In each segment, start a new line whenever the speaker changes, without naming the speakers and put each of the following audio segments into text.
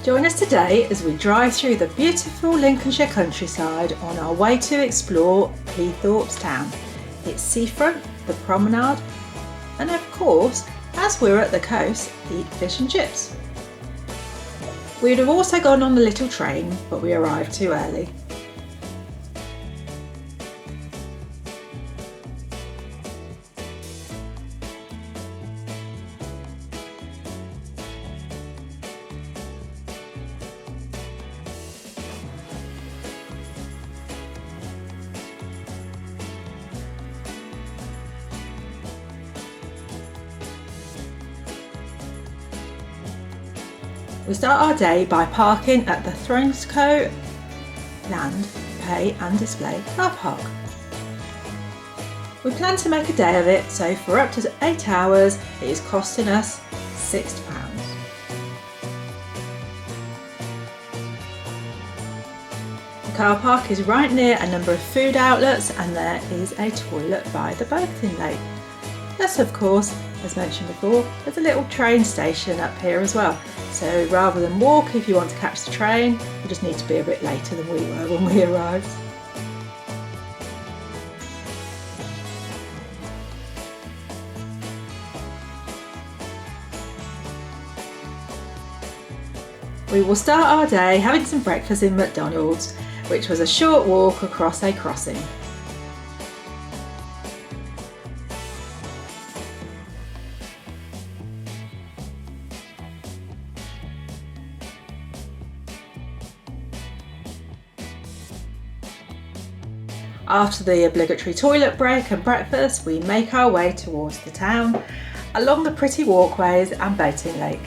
Join us today as we drive through the beautiful Lincolnshire countryside on our way to explore Cleethorpes town, its seafront, the promenade, and of course, as we're at the coast, eat fish and chips. We'd have also gone on the little train, but we arrived too early. We start our day by parking at the Thronescoe Land, Pay and Display car park. We plan to make a day of it, so for up to 8 hours it is costing us £6. The car park is right near a number of food outlets and there is a toilet by the boating lake. Plus, of course, as mentioned before, there's a little train station up here as well. So rather than walk, if you want to catch the train, you just need to be a bit later than we were when we arrived. We will start our day having some breakfast in McDonald's, which was a short walk across a crossing. After the obligatory toilet break and breakfast, we make our way towards the town, along the pretty walkways and boating lake.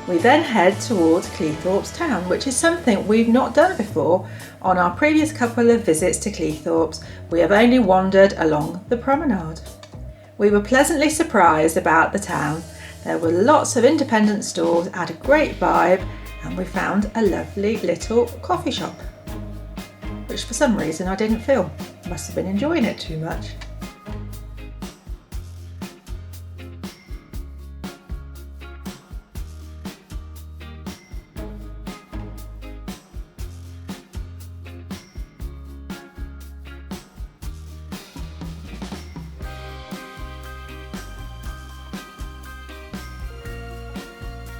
We then head towards Cleethorpes town, which is something we've not done before. On our previous couple of visits to Cleethorpes, we have only wandered along the promenade. We were pleasantly surprised about the town. There were lots of independent stores, had a great vibe, and we found a lovely little coffee shop, which for some reason I didn't feel. Must have been enjoying it too much.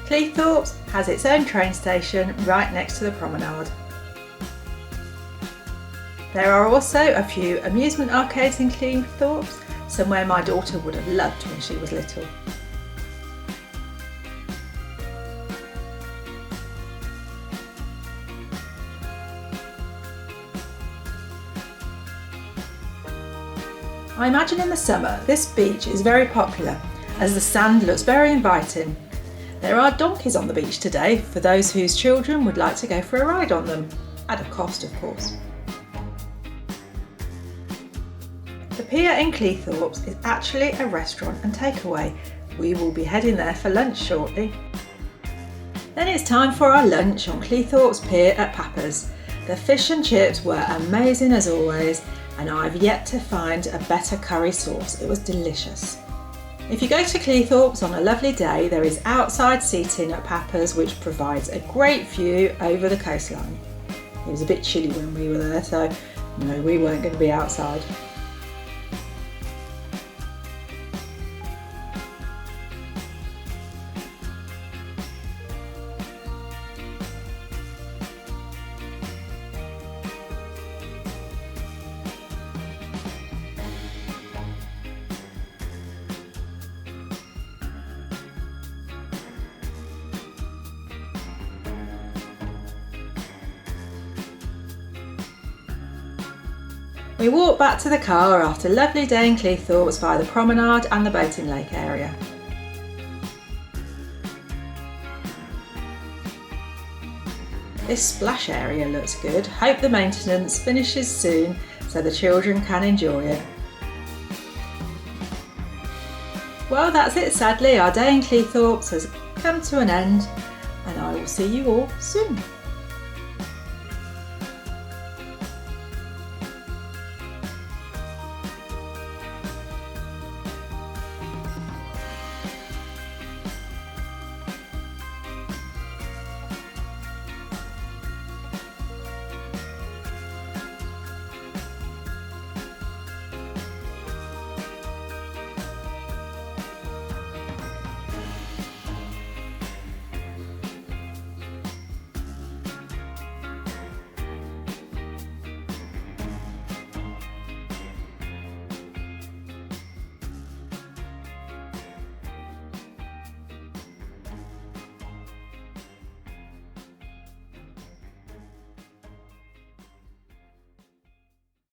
Cleethorpes has its own train station right next to the promenade. There are also a few amusement arcades in Cleethorpes, somewhere my daughter would have loved when she was little. I imagine in the summer this beach is very popular as the sand looks very inviting. There are donkeys on the beach today for those whose children would like to go for a ride on them, at a cost of course. The Pier in Cleethorpes is actually a restaurant and takeaway. We will be heading there for lunch shortly. Then it's time for our lunch on Cleethorpes Pier at Papa's. The fish and chips were amazing as always, and I've yet to find a better curry sauce. It was delicious. If you go to Cleethorpes on a lovely day, there is outside seating at Papa's which provides a great view over the coastline. It was a bit chilly when we were there, so no, we weren't going to be outside. We walked back to the car after a lovely day in Cleethorpes via the promenade and the boating lake area. This splash area looks good. Hope the maintenance finishes soon so the children can enjoy it. Well, that's it sadly. Our day in Cleethorpes has come to an end and I will see you all soon.